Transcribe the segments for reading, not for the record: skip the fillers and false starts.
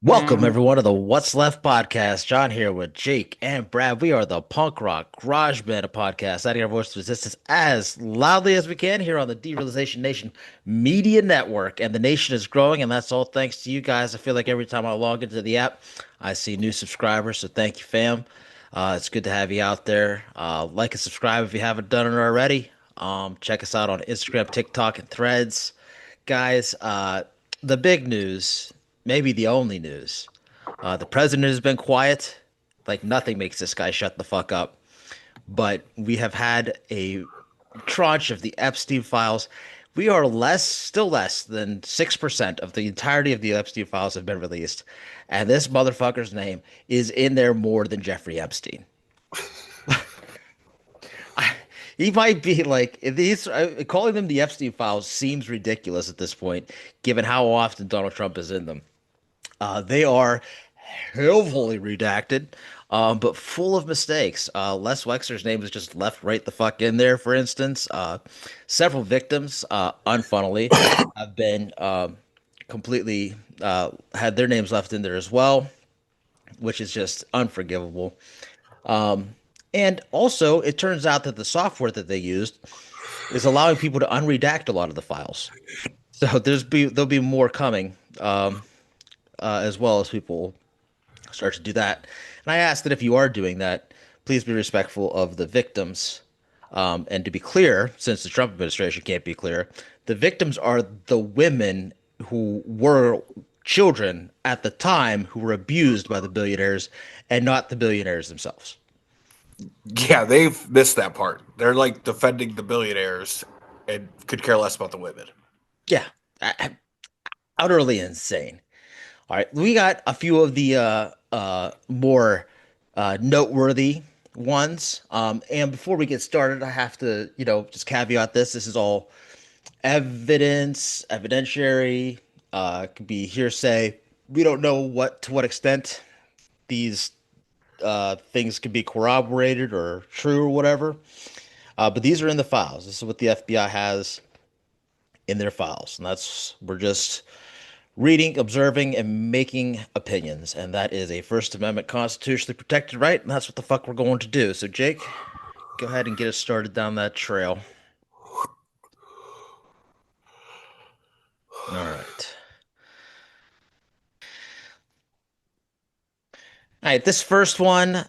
Welcome, everyone, to the What's Left podcast. John here with Jake and Brad. We are the punk rock garage band of podcasts, adding our voice to resistance as loudly as we can here on the Derealization Nation Media Network. And the nation is growing, and that's all thanks to you guys. I feel like every time I log into the app, I see new subscribers. So thank you, fam. It's good to have you out there. Like and subscribe if you haven't done it already. Check us out on Instagram, TikTok, and Threads. Guys, the big news, maybe the only news. The president has been quiet. Like nothing makes this guy shut the fuck up. But we have had a tranche of the Epstein files. We are still less than 6% of the entirety of the Epstein files have been released. And this motherfucker's name is in there more than Jeffrey Epstein. He might be like these. Calling them the Epstein files seems ridiculous at this point, given how often Donald Trump is in them. They are heavily redacted, but full of mistakes. Les Wexner's name is just left right the fuck in there, for instance. Several victims, unfunnily, have been completely had their names left in there as well, which is just unforgivable. And also, it turns out that the software that they used is allowing people to unredact a lot of the files. So there'll be more coming, as well as people start to do that. And I ask that if you are doing that, please be respectful of the victims. And to be clear, since the Trump administration can't be clear, the victims are the women who were children at the time who were abused by the billionaires and not the billionaires themselves. Yeah, they've missed that part. They're like defending the billionaires and could care less about the women. Yeah, utterly insane. All right, we got a few of the more noteworthy ones. And before we get started, I have to, just caveat this. This is all evidentiary, could be hearsay. We don't know to what extent these things can be corroborated or true or whatever. But these are in the files. This is what the FBI has in their files, and we're just reading, observing, and making opinions. And that is a First Amendment constitutionally protected right, and that's what the fuck we're going to do. So, Jake, go ahead and get us started down that trail. All right. All right, this first one,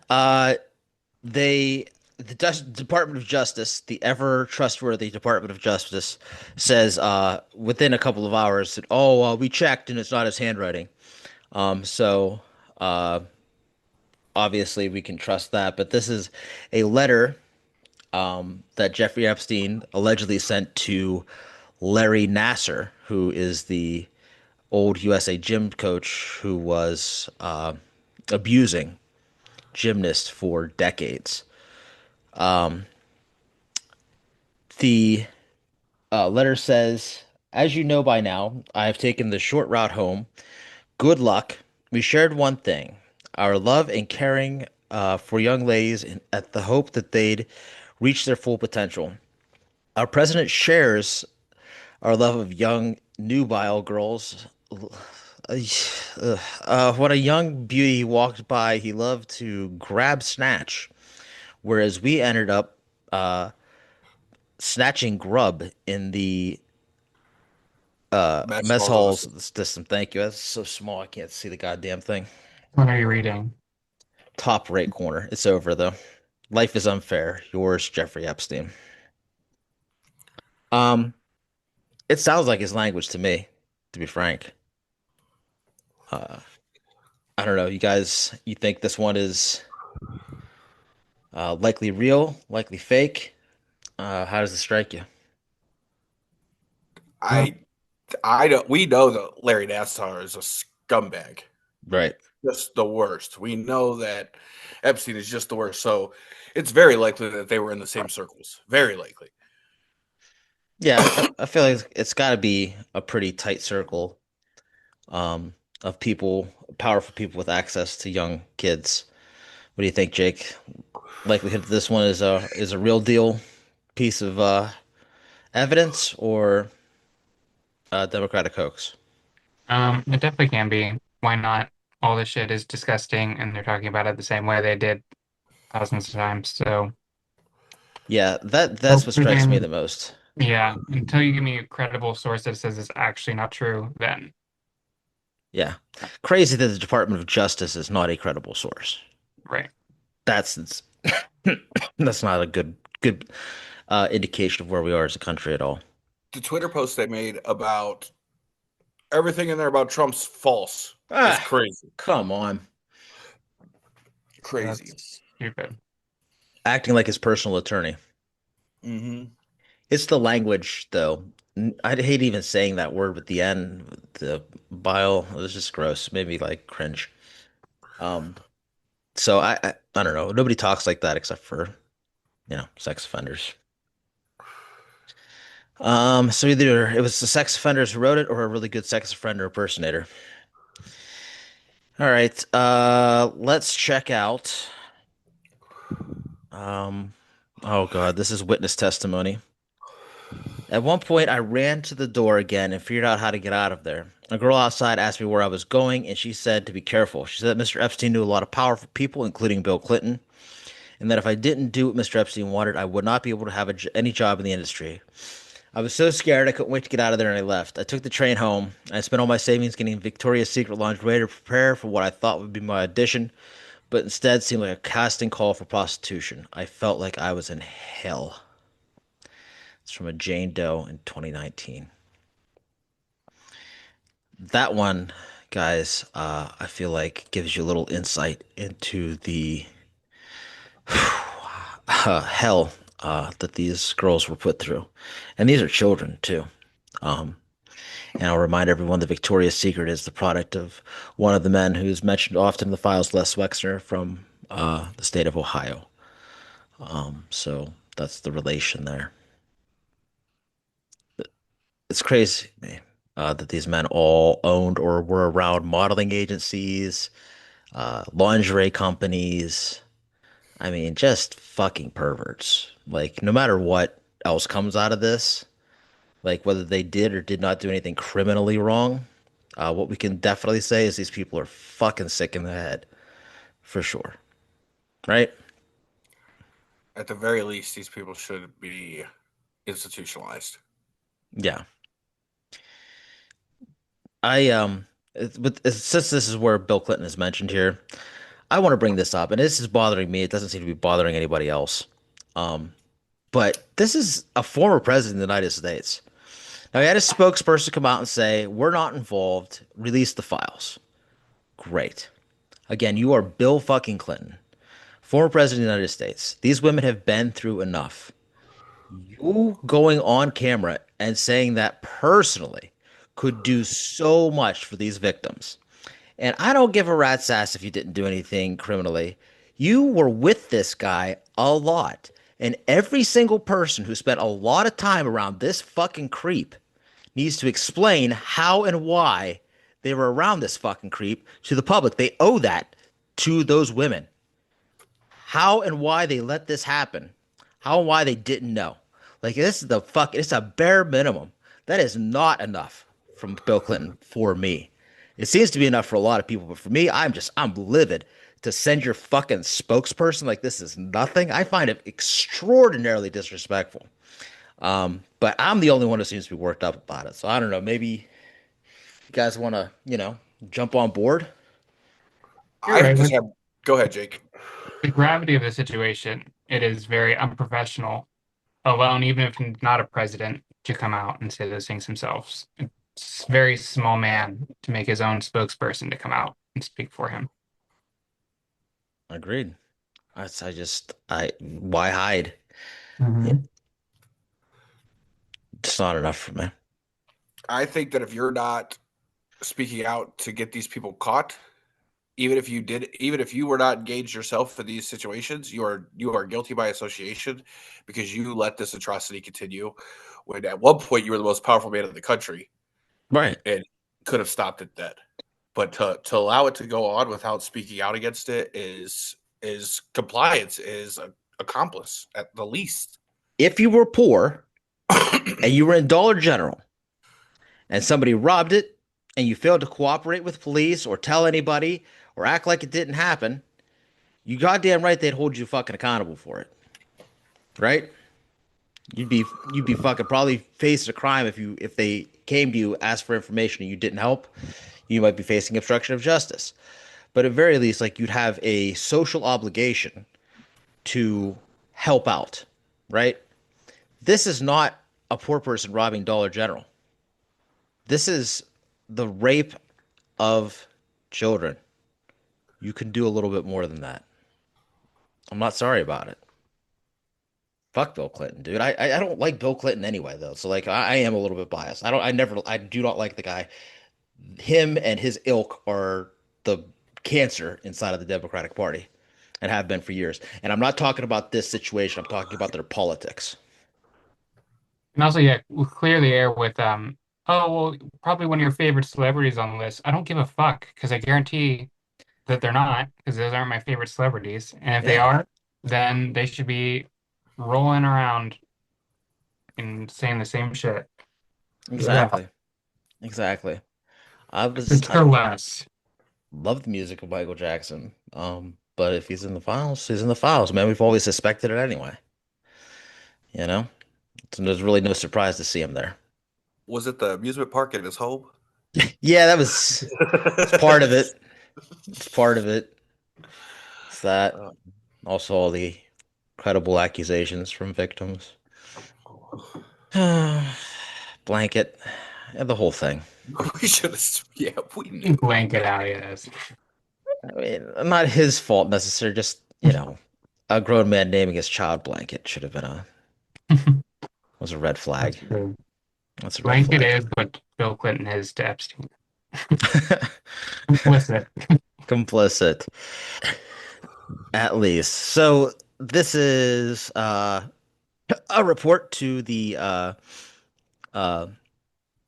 they the Department of Justice, the ever trustworthy Department of Justice, says within a couple of hours that we checked and it's not his handwriting. So uh, obviously we can trust that. But this is a letter that Jeffrey Epstein allegedly sent to Larry Nasser, who is the old USA gym coach who was abusing gymnasts for decades. The letter says, as you know by now, I have taken the short route home. Good luck. We shared one thing, our love and caring for young ladies at the hope that they'd reach their full potential. Our president shares our love of young, nubile girls. When a young beauty walked by, he loved to grab snatch, whereas we ended up snatching grub in the That's mess all those. halls system. Thank you. That's so small I can't see the goddamn thing. What are you reading? Top right corner. It's over though. Life is unfair. Yours, Jeffrey Epstein. Um, it sounds like his language to me, to be frank. Uh, I don't know. You guys, you think this one is likely real, likely fake? How does it strike you? Well, I I don't. We know that Larry Nassar is a scumbag, Right. just the worst. We know that Epstein is just the worst. So it's very likely that they were in the same circles. Very likely. Yeah, I feel like it's got to be a pretty tight circle of people, powerful people with access to young kids. What do you think, Jake? Likelihood that this one is a real deal piece of evidence or Democratic hoax? it definitely can be. Why not? all this shit is disgusting, and they're talking about it the same way they did thousands of times. So Yeah, that's hope what for strikes me the them. most. Yeah, until you give me a credible source that says it's actually not true, then Yeah. Crazy that the Department of Justice is not a credible source. right. That's that's not a good indication of where we are as a country at all. The Twitter post they made about everything in there about Trump's false is Ah, crazy. come on. Crazy. That's stupid. Acting like his personal attorney. Hmm. It's the language, though. I'd hate even saying that word with the N, the bile. It was just gross. Made me like cringe. Um, so I don't know. Nobody talks like that except for, sex offenders. So either it was the sex offenders who wrote it or a really good sex offender impersonator. All right, let's check out. Um, oh God, this is witness testimony. At one point, I ran to the door again and figured out how to get out of there. A girl outside asked me where I was going, and she said to be careful. She said that Mr. Epstein knew a lot of powerful people, including Bill Clinton, and that if I didn't do what Mr. Epstein wanted, I would not be able to have any job in the industry. I was so scared I couldn't wait to get out of there, and I left. I took the train home. I spent all my savings getting Victoria's Secret lingerie to prepare for what I thought would be my audition, but instead seemed like a casting call for prostitution. I felt like I was in hell. It's from a Jane Doe in 2019. That one, guys, I feel like gives you a little insight into the hell that these girls were put through. And these are children, too. Um, and I'll remind everyone that Victoria's Secret is the product of one of the men who's mentioned often in the files, Les Wexner from the state of Ohio. So that's the relation there. It's crazy that these men all owned or were around modeling agencies, lingerie companies. I mean, just fucking perverts. Like, no matter what else comes out of this, like whether they did or did not do anything criminally wrong, what we can definitely say is these people are fucking sick in the head, for sure. Right? At the very least, these people should be institutionalized. Yeah. I since this is where Bill Clinton is mentioned here, I want to bring this up, and this is bothering me. It doesn't seem to be bothering anybody else. Um, but this is a former president of the United States. Now, he had a spokesperson come out and say, "We're not involved. Release the files." Great. Again, you are Bill fucking Clinton, former president of the United States. These women have been through enough. You going on camera and saying that personally could do so much for these victims. And I don't give a rat's ass if you didn't do anything criminally. You were with this guy a lot. And every single person who spent a lot of time around this fucking creep needs to explain how and why they were around this fucking creep to the public. They owe that to those women. How and why they let this happen. How and why they didn't know. Like, this is it's a bare minimum. That is not enough from Bill Clinton for me. It seems to be enough for a lot of people, but for me, I'm livid to send your fucking spokesperson like this is nothing. I find it extraordinarily disrespectful. But I'm the only one who seems to be worked up about it. So I don't know. Maybe you guys want to, jump on board? You're I right. just have. Go ahead, Jake. The gravity of the situation, it is very unprofessional alone, even if not a president, to come out and say those things himself. It's a very small man to make his own spokesperson to come out and speak for him. Agreed. Why hide? It's not enough for me. I think that if you're not speaking out to get these people caught, even if you were not engaged yourself in these situations, you are guilty by association because you let this atrocity continue. When at one point you were the most powerful man in the country Right. and could have stopped it then. But to allow it to go on without speaking out against it is compliance, is a accomplice at the least. If you were poor and you were in Dollar General and somebody robbed it and you failed to cooperate with police or tell anybody or act like it didn't happen, you goddamn right they'd hold you fucking accountable for it, right? You'd be fucking probably faced a crime if they came to you, asked for information and you didn't help. You might be facing obstruction of justice. But at very least, like you'd have a social obligation to help out, right? This is not a poor person robbing Dollar General. This is the rape of children. You can do a little bit more than that. I'm not sorry about it. Fuck Bill Clinton, dude. I don't like Bill Clinton anyway, though. So like I am a little bit biased. I do not like the guy. Him and his ilk are the cancer inside of the Democratic Party and have been for years. And I'm not talking about this situation. I'm talking about their politics. And also, yeah, we clear the air with oh well, probably one of your favorite celebrities on the list. I don't give a fuck because I guarantee that they're not, because those aren't my favorite celebrities. And if they Yeah, are, then they should be rolling around and saying the same shit. Yeah. exactly. Exactly. I Until less. love the music of Michael Jackson. But if he's in the files, he's in the files, man. We've always suspected it anyway. You know? So there's really no surprise to see him there. Was it the amusement park at his home? Yeah, it's part of it. It's part of it. It's that. Uh, Also all the credible accusations from victims. Blanket. Yeah, the whole thing. we should have. Yeah, we knew. Blanket out, yes. I mean, not his fault necessarily, just, a grown man naming his child Blanket should have been was a red That's flag. true. That's a red Blanket flag. is what Bill Clinton is to Epstein. Complicit. Complicit, at least. So this is a report to the uh,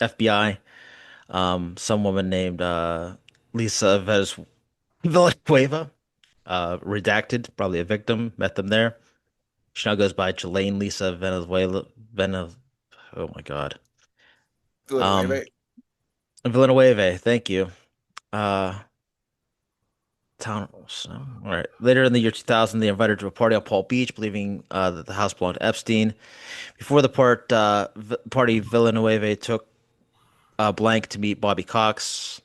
FBI. Some woman named Lisa Villanueva, redacted, probably a victim, met them there. She now goes by Jelaine Lisa Venezuela. Oh my God. Um, Wait. Villanueva, thank you. Uh, Town. So, all right. Later in the year 2000, they invited her to a party on Palm Beach, believing that the house belonged to Epstein. Before the party, Villanueva took Blank to meet Bobby Cox.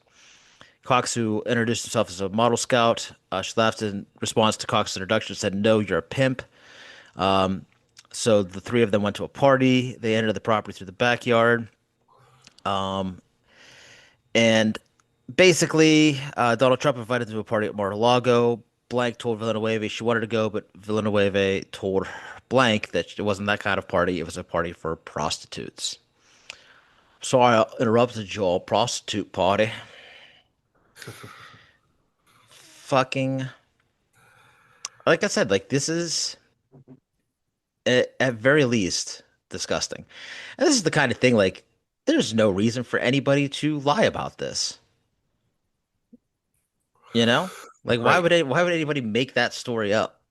Cox, who introduced himself as a model scout, she laughed in response to Cox's introduction, said, "No, you're a pimp." Um, so the three of them went to a party. They entered the property through the backyard. Um, and basically, Donald Trump invited them to a party at Mar-a-Lago. Blank told Villanueva she wanted to go, but Villanueva told Blank that it wasn't that kind of party. It was a party for prostitutes. Sorry, I interrupted you all. Prostitute party. Fucking, like I said, like this is at very least disgusting. And this is the kind of thing like there's no reason for anybody to lie about this. You know? Like Right. why would anybody make that story up?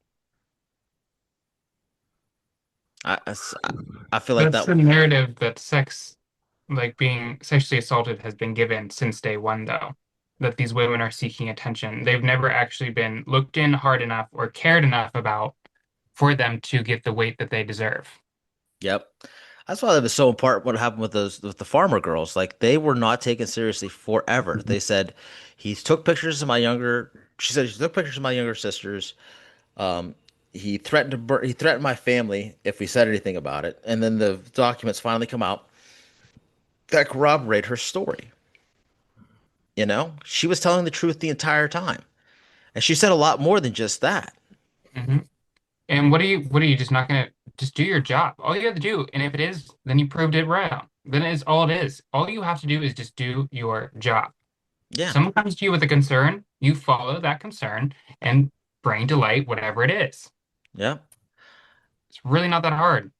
I, I I feel like That's that the narrative that sex, like being sexually assaulted, has been given since day one, though. That these women are seeking attention. They've never actually been looked in hard enough or cared enough about for them to get the weight that they deserve. yep. That's why it was so important what happened with those with the farmer girls. Like they were not taken seriously forever. They said he took pictures of my younger she said he took pictures of my younger sisters. Um, he threatened my family if we said anything about it. And then the documents finally come out that corroborate her story. You know, she was telling the truth the entire time, and she said a lot more than just that. Hmm. And what are you just not gonna just do your job? All you have to do, and if it is, then you proved it right. Then it's all it is. All you have to do is just do your job. Yeah, Someone comes to you with a concern, you follow that concern and bring to light whatever it is. yeah. It's really not that hard.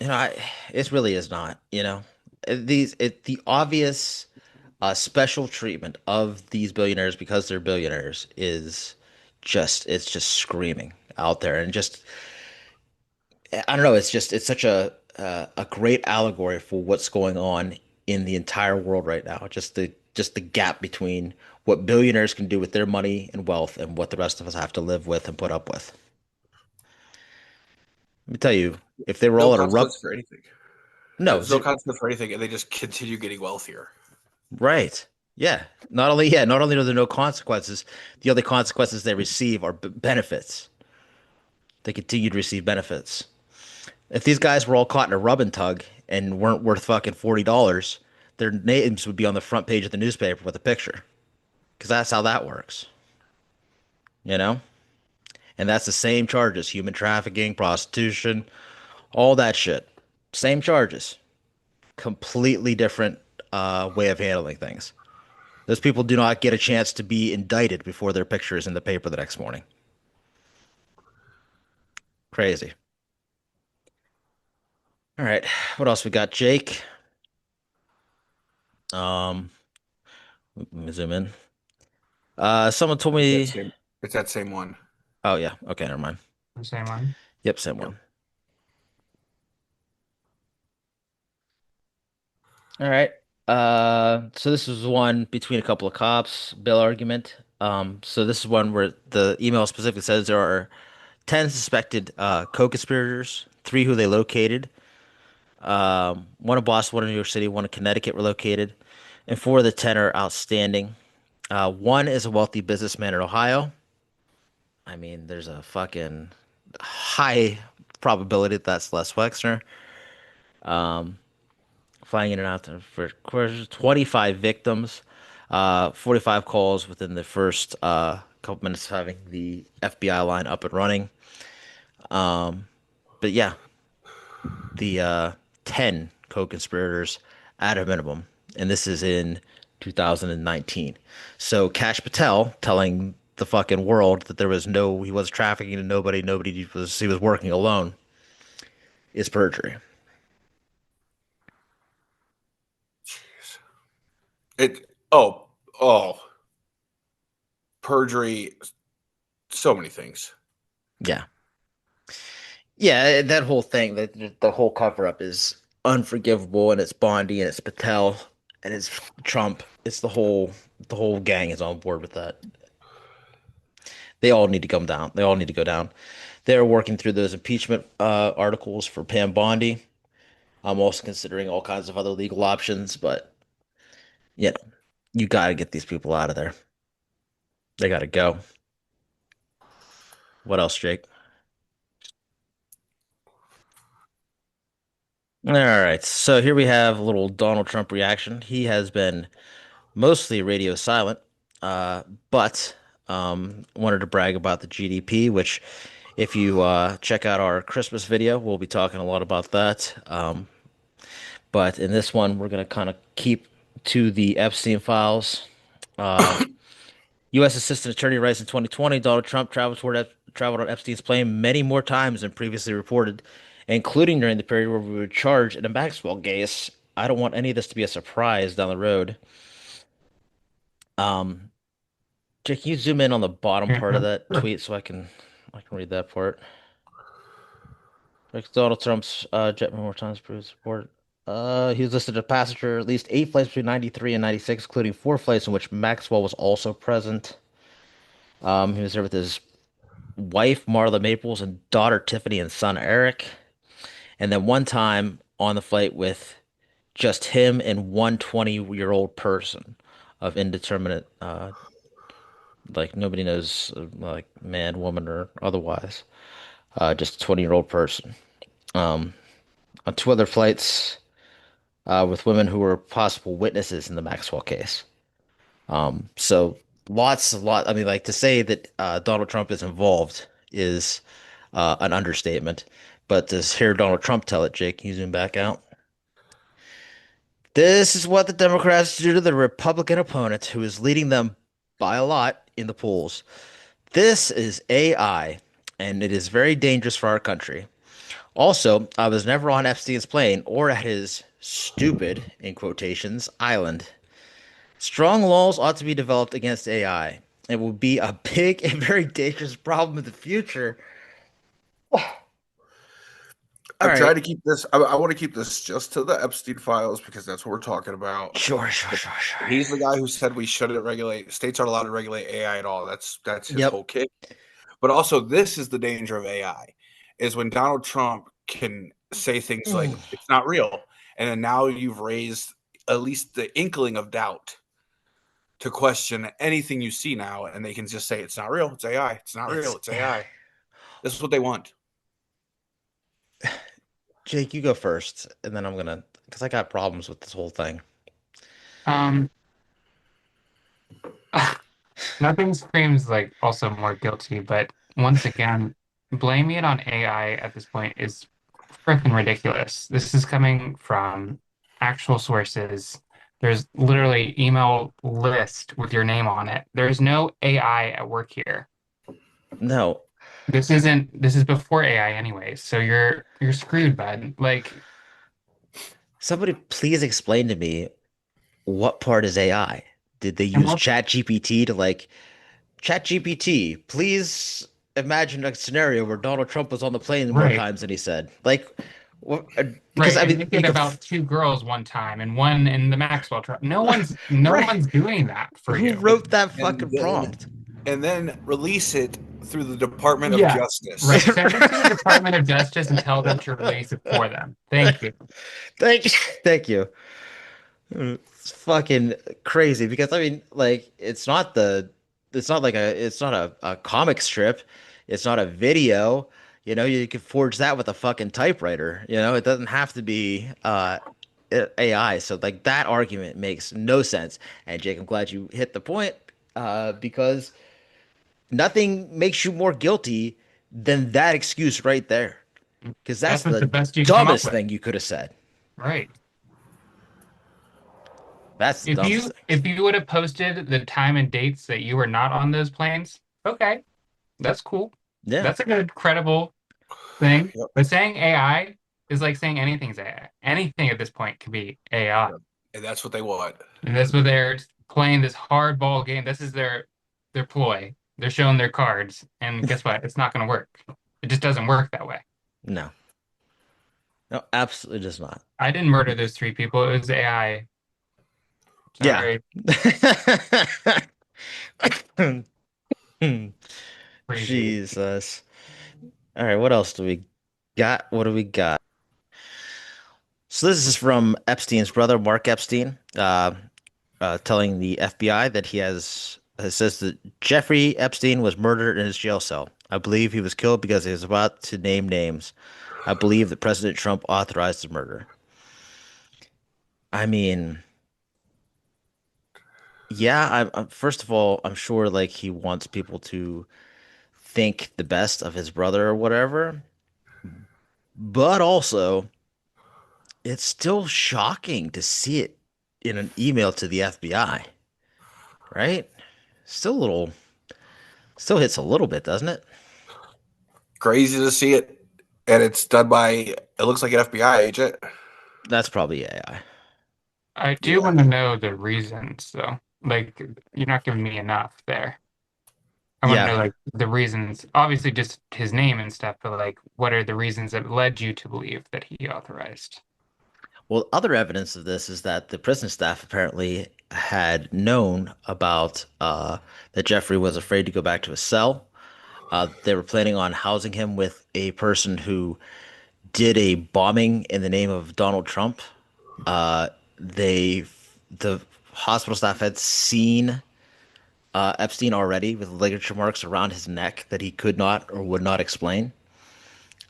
You know, it really is not. The obvious special treatment of these billionaires because they're billionaires is it's just screaming out there, and just I don't know. It's such a great allegory for what's going on in the entire world right now. Just the gap between what billionaires can do with their money and wealth and what the rest of us have to live with and put up with. Let me tell you, if they were No all at a rub, consequence for anything. no, There's no consequence for anything, and they just continue getting wealthier. right. Not only are there no consequences, the only consequences they receive are benefits. They continue to receive benefits. If these guys were all caught in a rub and tug and weren't worth fucking $40, their names would be on the front page of the newspaper with a picture. Because that's how that works, you know? And that's the same charges: human trafficking, prostitution, all that shit. Same charges. Completely different way of handling things. Those people do not get a chance to be indicted before their picture is in the paper the next morning. Crazy. All right. What else we got, Jake? Um, Let me zoom in. Someone told It's that me. same. It's that same one. Oh yeah. Okay, never mind. The same one. Yep, same Yep. one. All right. So this is one between a couple of cops, bail argument. So this is one where the email specifically says there are 10 suspected co-conspirators, three who they located. One in Boston, one in New York City, one in Connecticut were located, and four of the 10 are outstanding. One is a wealthy businessman in Ohio. I mean, there's a fucking high probability that that's Les Wexner. Flying in and out for 25 victims, 45 calls within the first couple minutes of having the FBI line up and running. But yeah, the 10 co-conspirators at a minimum, and this is in 2019. So Cash Patel telling the fucking world that he was trafficking to nobody he was working alone is perjury. Jeez. It. Oh, perjury. So many things. Yeah. Yeah, that whole thing, the whole cover up is unforgivable, and it's Bondi and it's Patel and it's Trump. It's the whole gang is on board with that. They all need to come down. They all need to go down. They're working through those impeachment articles for Pam Bondi. I'm also considering all kinds of other legal options, but you know, you got to get these people out of there. They got to go. What else, Jake? All right. So here we have a little Donald Trump reaction. He has been mostly radio silent, uh, but wanted to brag about the GDP, which, if you check out our Christmas video, we'll be talking a lot about that. But in this one, we're going to kind of keep to the Epstein files. Uh, U.S. Assistant Attorney writes in 2020, Donald Trump traveled on Epstein's plane many more times than previously reported, including during the period where we were charged in a Maxwell case. I don't want any of this to be a surprise down the road. Um, Jake, can you zoom in on the bottom part of that Sure. tweet so I can read that part? Like Donald Trump's jet more times proves support. He was listed as a passenger at least 8 flights between 93 and 96, including 4 flights in which Maxwell was also present. He was there with his wife, Marla Maples, and daughter Tiffany and son Eric. And then one time on the flight with just him and one 20-year-old person of indeterminate, like nobody knows, like man, woman, or otherwise. Just a 20-year-old person. On two other flights with women who were possible witnesses in the Maxwell case. So I mean, like to say that Donald Trump is involved is an understatement. But to hear Donald Trump tell it, Jake, can you zoom back out? This is what the Democrats do to the Republican opponent who is leading them by a lot in the polls. This is AI, and it is very dangerous for our country. Also, I was never on Epstein's plane or at his stupid, in quotations, island. Strong laws ought to be developed against AI. It will be a big and very dangerous problem in the future. All I'm trying right. to keep this. I want to keep this just to the Epstein files because that's what we're talking about. Sure. He's the guy who said we shouldn't regulate. States aren't allowed to regulate AI at all. That's his Yep. whole kick. But also, this is the danger of AI, is when Donald Trump can say things like it's not real, and then now you've raised at least the inkling of doubt to question anything you see now, and they can just say it's not real, it's AI, it's not real, It's it's AI. This is what they want. Jake, you go first, and then I'm gonna because I got problems with this whole thing. Um, nothing screams like also more guilty, but once again, blaming it on AI at this point is freaking ridiculous. This is coming from actual sources. There's literally email list with your name on it. There's no AI at work here. No, This is before AI anyways, so you're screwed, bud. Like, somebody please explain to me what part is AI? Did they and use also, Chat GPT to like Chat GPT, please imagine a scenario where Donald Trump was on the plane more right, times than he said. Like, what, because right, I and mean, make you it could, about two girls one time and one in the Maxwell trial. No right? one's doing that for Who you. wrote that And fucking then prompt? release it through the Department of Yeah, Justice. right. Send it to the Department of Justice and tell them to release it for them. Thank you. Thank you. Thank you. It's fucking crazy because I mean, like, it's not a comic strip. It's not a video. You know, you can forge that with a fucking typewriter. You know, it doesn't have to be AI. So like that argument makes no sense. And Jake, I'm glad you hit the point because nothing makes you more guilty than that excuse right there. Because that's That's the the best you can come up dumbest with. thing you could have said. Right. That's the dumbest thing. If you would have posted the time and dates that you were not on those planes, okay, that's cool. Yeah. That's a good credible thing. Yep. But saying AI is like saying anything's AI. Anything at this point could be AI. Yep. And that's what they want. And that's what they're playing this hardball game. This is their ploy. They're showing their cards, and guess what? It's not going to work. It just doesn't work that way. No. No, absolutely does not. I didn't murder those three people. It was AI. Yeah. Sorry, crazy. Jesus. All right, what else do we got? What do we got? So this is from Epstein's brother, Mark Epstein, telling the FBI that he has says that Jeffrey Epstein was murdered in his jail cell. I believe he was killed because he was about to name names. I believe that President Trump authorized the murder. I mean, yeah, first of all, I'm sure like he wants people to think the best of his brother or whatever, but also it's still shocking to see it in an email to the FBI, right? Still a little, still hits a little bit, doesn't it? Crazy to see it. And it's done by, it looks like an FBI agent. That's probably AI. I do Yeah. want to know the reasons, though. Like, you're not giving me enough there. I want to Yeah. know, like, the reasons. Obviously, just his name and stuff, but, like, what are the reasons that led you to believe that he authorized? Well, other evidence of this is that the prison staff apparently had known about that Jeffrey was afraid to go back to his cell. They were planning on housing him with a person who did a bombing in the name of Donald Trump. Uh, they, the hospital staff had seen Epstein already with ligature marks around his neck that he could not or would not explain.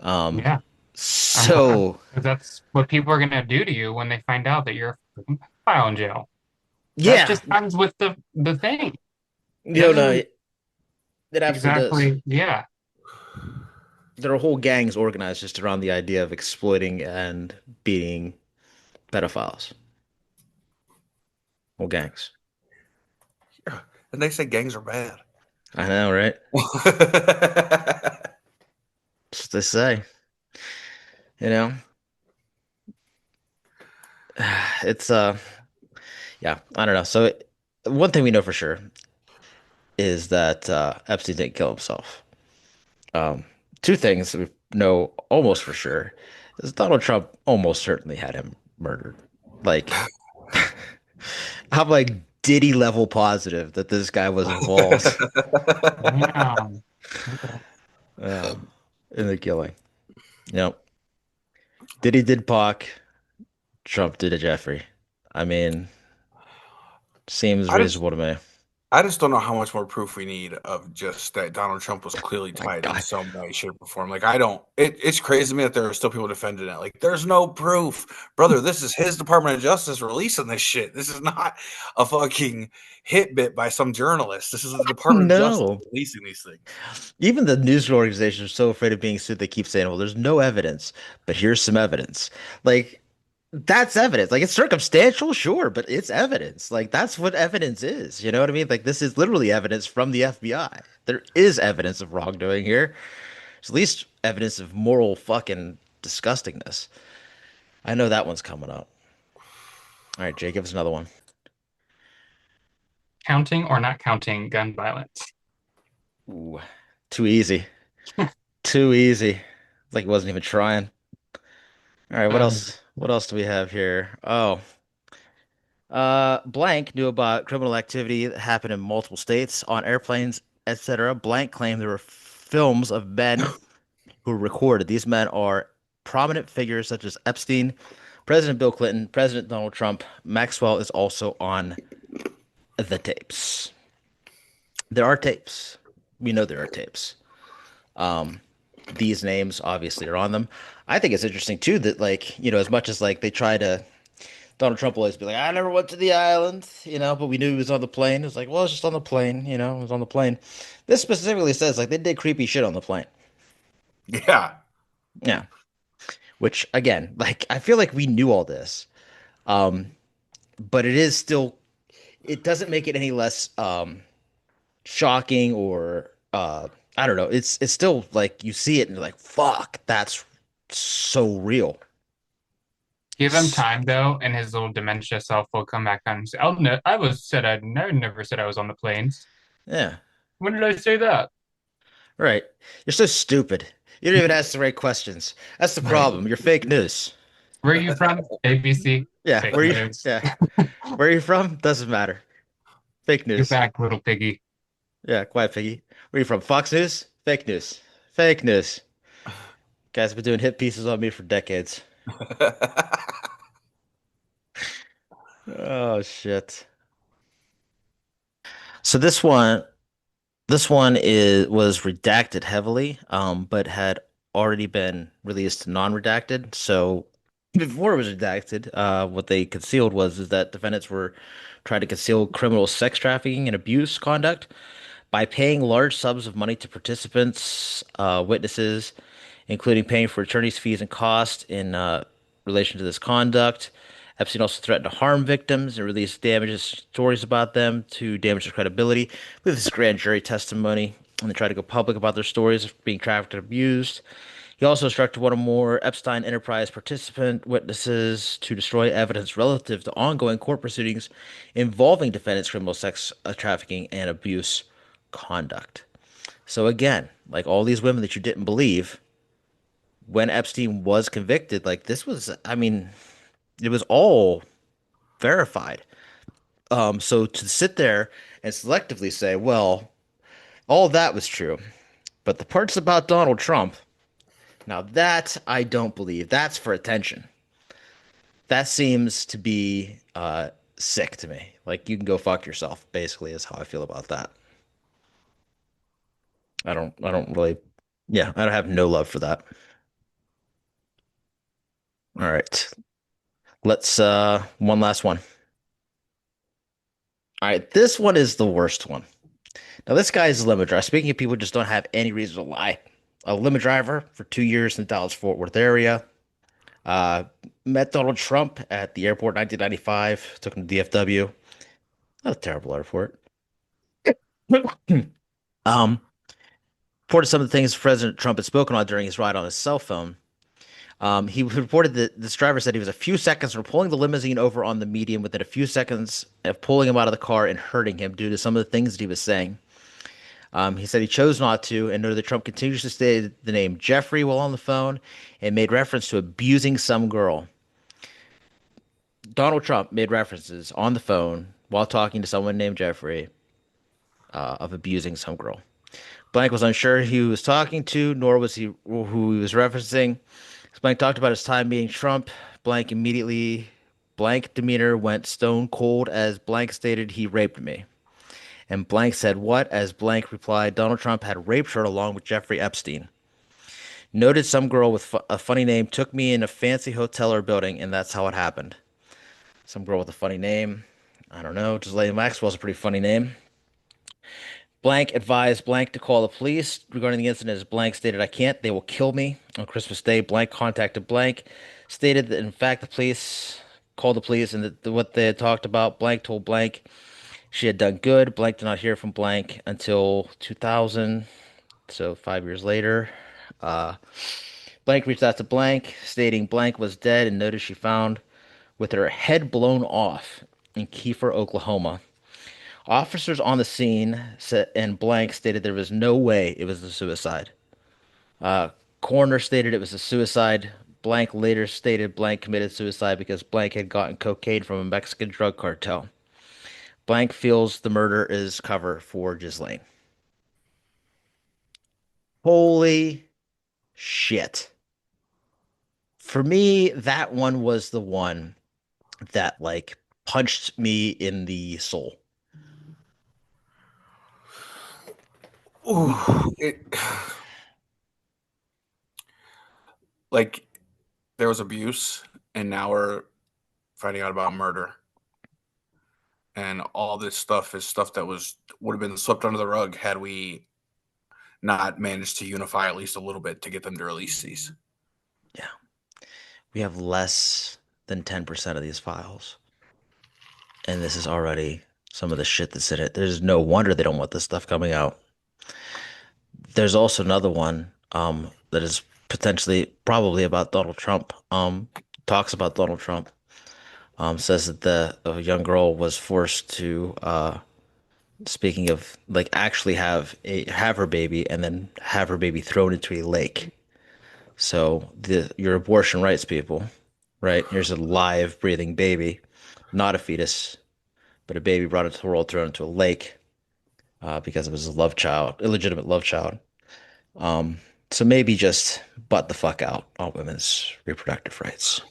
Yeah, I'm glad. So, 'Cause that's what people are going to do to you when they find out that you're a freaking pedophile in jail. That yeah, just comes with the thing. It no, doesn't it absolutely does. exactly, yeah. There are whole gangs organized just around the idea of exploiting and beating pedophiles. Whole gangs. And they say gangs are bad. I know, right? That's what they say. You know, it's yeah, I don't know. So one thing we know for sure is that Epstein didn't kill himself. Um, two things we know almost for sure. Donald Trump almost certainly had him murdered. Like, I'm like Diddy level positive that this guy was involved Yeah. Okay. um, in the killing. Yep. Diddy did Pac. Trump did a Jeffrey. I mean, seems I just reasonable to me. I just don't know how much more proof we need of just that Donald Trump was clearly My tied in God. some way, shape, or form. Like I don't. It's crazy to me that there are still people defending it. Like there's no proof, brother. This is his Department of Justice releasing this shit. This is not a fucking hit bit by some journalist. This is the Department of Justice No. releasing these things. Even the news organizations are so afraid of being sued, they keep saying, well, there's no evidence, but here's some evidence. Like, that's evidence. Like, it's circumstantial, sure, but it's evidence. Like, that's what evidence is. You know what I mean? Like, this is literally evidence from the FBI. There is evidence of wrongdoing here. There's at least evidence of moral fucking disgustingness. I know that one's coming up. All right, Jay, give us another one. Counting or not counting gun violence? Ooh, too easy. Too easy. Like, he wasn't even trying. All right, what Um, else? What else do we have here? Oh, Blank knew about criminal activity that happened in multiple states on airplanes, etc. Blank claimed there were films of men who were recorded. These men are prominent figures such as Epstein, President Bill Clinton, President Donald Trump. Maxwell is also on the tapes. There are tapes. We know there are tapes. Um, these names obviously are on them. I think it's interesting too that like, as much as like they try to Donald Trump will always be like, I never went to the island, but we knew he was on the plane. It's like, well, it's just on the plane, it was on the plane. This specifically says like they did creepy shit on the plane. Yeah, Yeah. Which again, like I feel like we knew all this. Um, but it doesn't make it any less shocking or I don't know. It's still like you see it and you're like, fuck, that's so real. Give him time though, and his little dementia self will come back on and say, "Oh no, I never said I was on the planes. Yeah. When did I say that?" Right. You're so stupid. You don't even ask the right questions. That's the right. problem. You're fake news. Where are you from? ABC. Yeah, Fake news. yeah. Where are you from? Doesn't matter. Fake Get news. back, little piggy. Yeah, quiet piggy. Where are you from? Fox News? Fake news. Fake news. Guys have been doing hit pieces on me for decades. Oh shit. So this one is was redacted heavily, but had already been released non-redacted. So before it was redacted, what they concealed was is that defendants were trying to conceal criminal sex trafficking and abuse conduct by paying large sums of money to participants, witnesses, including paying for attorney's fees and costs in relation to this conduct. Epstein also threatened to harm victims and release damages stories about them to damage their credibility with his grand jury testimony. And they tried to go public about their stories of being trafficked and abused. He also instructed one or more Epstein Enterprise participant witnesses to destroy evidence relative to ongoing court proceedings involving defendants' criminal sex trafficking and abuse conduct. So again, like all these women that you didn't believe, when Epstein was convicted, like this was, I mean, it was all verified. So to sit there and selectively say, well, all that was true, but the parts about Donald Trump, now that I don't believe. That's for attention. That seems to be sick to me. Like you can go fuck yourself, basically, is how I feel about that. I don't really, yeah, I don't have no love for that. All right. Let's one last one. All right, this one is the worst one. Now this guy is a limo driver. Speaking of people who just don't have any reason to lie. A limo driver for 2 years in the Dallas Fort Worth area. Uh, met Donald Trump at the airport in 1995. Took him to DFW. Not a terrible airport. Um, reported some of the things President Trump had spoken on during his ride on his cell phone. He reported that this driver said he was a few seconds from pulling the limousine over on the median within a few seconds of pulling him out of the car and hurting him due to some of the things that he was saying. He said he chose not to, and noted that Trump continues to say the name Jeffrey while on the phone and made reference to abusing some girl. Donald Trump made references on the phone while talking to someone named Jeffrey of abusing some girl. Blank was unsure who he was talking to, nor was he who he was referencing. Blank talked about his time meeting Trump. Blank immediately, Blank demeanor went stone cold as Blank stated he raped me. And Blank said, "What?" As Blank replied, Donald Trump had raped her along with Jeffrey Epstein. Noted some girl with a funny name took me in a fancy hotel or building, and that's how it happened. Some girl with a funny name. I don't know. Ghislaine Maxwell's a pretty funny name. Blank advised Blank to call the police regarding the incident as Blank stated, "I can't. They will kill me." On Christmas Day, Blank contacted Blank, stated that in fact the police called the police and that what they had talked about. Blank told Blank she had done good. Blank did not hear from Blank until 2000, so 5 years later. Uh, Blank reached out to Blank, stating Blank was dead and noted she found with her head blown off in Kiefer, Oklahoma. Officers on the scene said, and Blank stated there was no way it was a suicide. Uh, Coroner stated it was a suicide. Blank later stated Blank committed suicide because Blank had gotten cocaine from a Mexican drug cartel. Blank feels the murder is cover for Ghislaine. Holy shit. For me, that one was the one that like punched me in the soul. Ooh, it like there was abuse, and now we're finding out about murder, and all this stuff is stuff that would have been swept under the rug had we not managed to unify at least a little bit to get them to release these. Yeah. We have less than 10% of these files. And this is already some of the shit that's in it. There's no wonder they don't want this stuff coming out. There's also another one that is potentially probably about Donald Trump. Talks about Donald Trump. Says that a young girl was forced to speaking of like actually have her baby and then have her baby thrown into a lake. So your abortion rights people, right? Here's a live breathing baby, not a fetus, but a baby brought into the world, thrown into a lake because it was a love child, illegitimate love child. Um, so maybe just butt the fuck out on women's reproductive rights.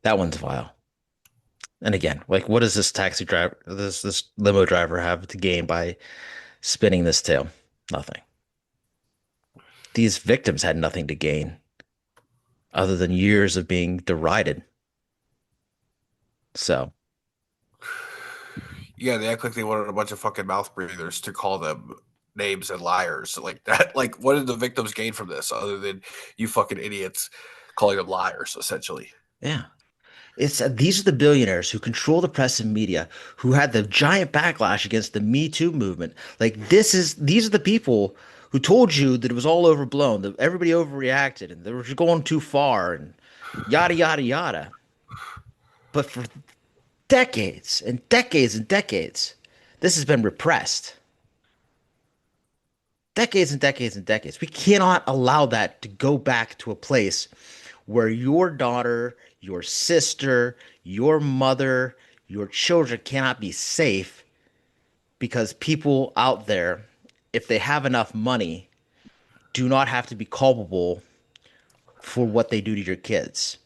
That one's vile. And again, like, what does this taxi driver, this limo driver have to gain by spinning this tale? Nothing. These victims had nothing to gain other than years of being derided. So, Yeah, they act like they wanted a bunch of fucking mouth breathers to call them names and liars like that. Like, what did the victims gain from this other than you fucking idiots calling them liars, essentially? yeah. It's these are the billionaires who control the press and media who had the giant backlash against the Me Too movement. Like these are the people who told you that it was all overblown, that everybody overreacted and they were going too far and yada yada yada. But for decades and decades and decades, this has been repressed. Decades and decades and decades. We cannot allow that to go back to a place where your daughter, your sister, your mother, your children cannot be safe because people out there, if they have enough money, do not have to be culpable for what they do to your kids.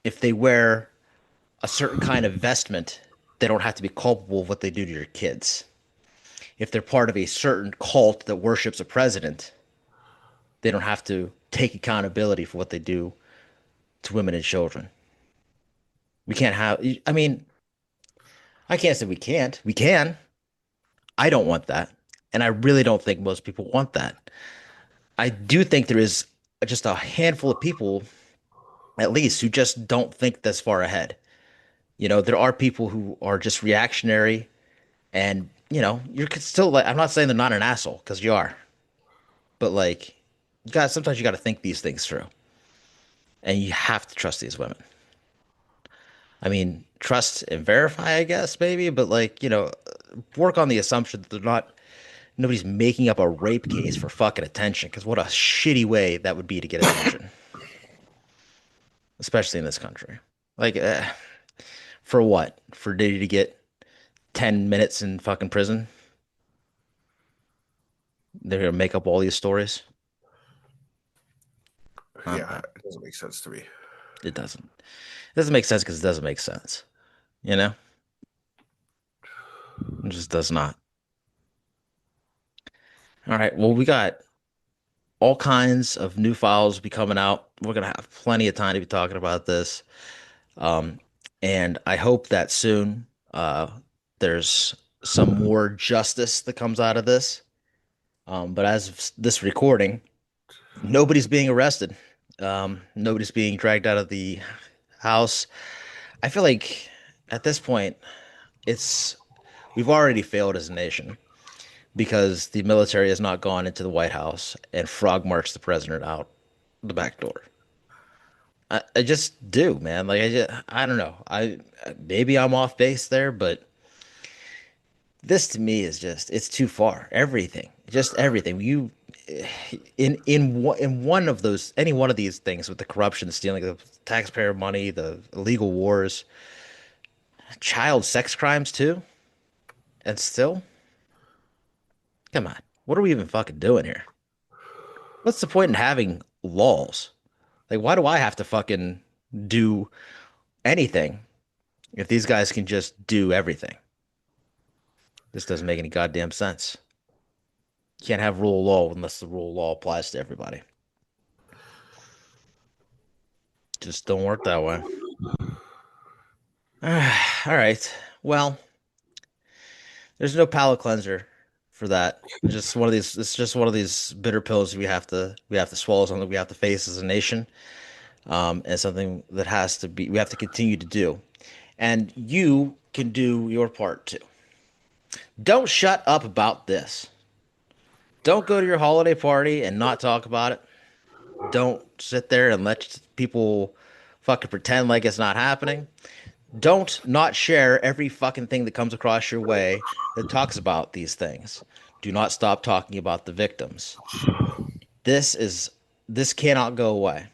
If they wear a certain kind of vestment, they don't have to be culpable of what they do to your kids. If they're part of a certain cult that worships a president, they don't have to take accountability for what they do to women and children. We can't have, I mean, I can't say we can't. We can. I don't want that. And I really don't think most people want that. I do think there is just a handful of people, at least, who just don't think this far ahead. You know, there are people who are just reactionary and, you know, you're still like, I'm not saying they're not an asshole because you are, but like, sometimes you got to think these things through and you have to trust these women. I mean, trust and verify, I guess, maybe, but like, work on the assumption that nobody's making up a rape case for fucking attention, because what a shitty way that would be to get attention, especially in this country. Like, for what? For Diddy to get 10 minutes in fucking prison? They're gonna make up all these stories? Yeah, it doesn't make sense to me. It doesn't. It doesn't make sense because it doesn't make sense. You know? It just does not. All right. Well, we got all kinds of new files be coming out. We're gonna have plenty of time to be talking about this. Um, and I hope that soon there's some more justice that comes out of this. But as of this recording, nobody's being arrested. Nobody's being dragged out of the house. I feel like at this point, it's we've already failed as a nation because the military has not gone into the White House and frog marched the president out the back door. I just do, man. Like I don't know. I maybe I'm off base there, but this to me is just it's too far. Everything, just everything. You in one of those any one of these things with the corruption, the stealing of taxpayer money, the illegal wars, child sex crimes too, and still, come on, what are we even fucking doing here? What's the point in having laws? Like, why do I have to fucking do anything if these guys can just do everything? This doesn't make any goddamn sense. You can't have rule of law unless the rule of law applies to everybody. Just don't work that way. All right. Well, there's no palate cleanser for that. Just one of these. It's just one of these bitter pills we have to swallow. Something we have to face as a nation, and something that has to be we have to continue to do. And you can do your part too. Don't shut up about this. Don't go to your holiday party and not talk about it. Don't sit there and let people fucking pretend like it's not happening. Don't not share every fucking thing that comes across your way that talks about these things. Do not stop talking about the victims. This cannot go away.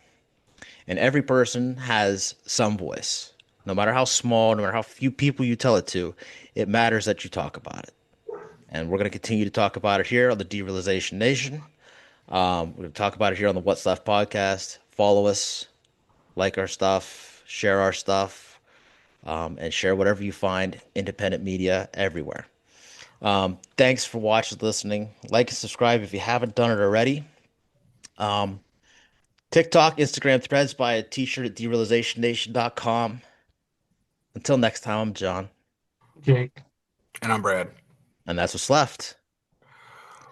And every person has some voice. No matter how small, no matter how few people you tell it to, it matters that you talk about it. And we're going to continue to talk about it here on the Derealization Nation. We're going to talk about it here on the What's Left podcast. Follow us, like our stuff, share our stuff, and share whatever you find independent media everywhere. Thanks for watching, listening. Like and subscribe if you haven't done it already. TikTok, Instagram, Threads, buy a t-shirt at derealizationnation.com. Until next time, I'm John. Jake. And I'm Brad. And that's what's left.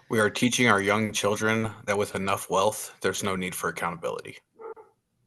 We are teaching our young children that with enough wealth, there's no need for accountability.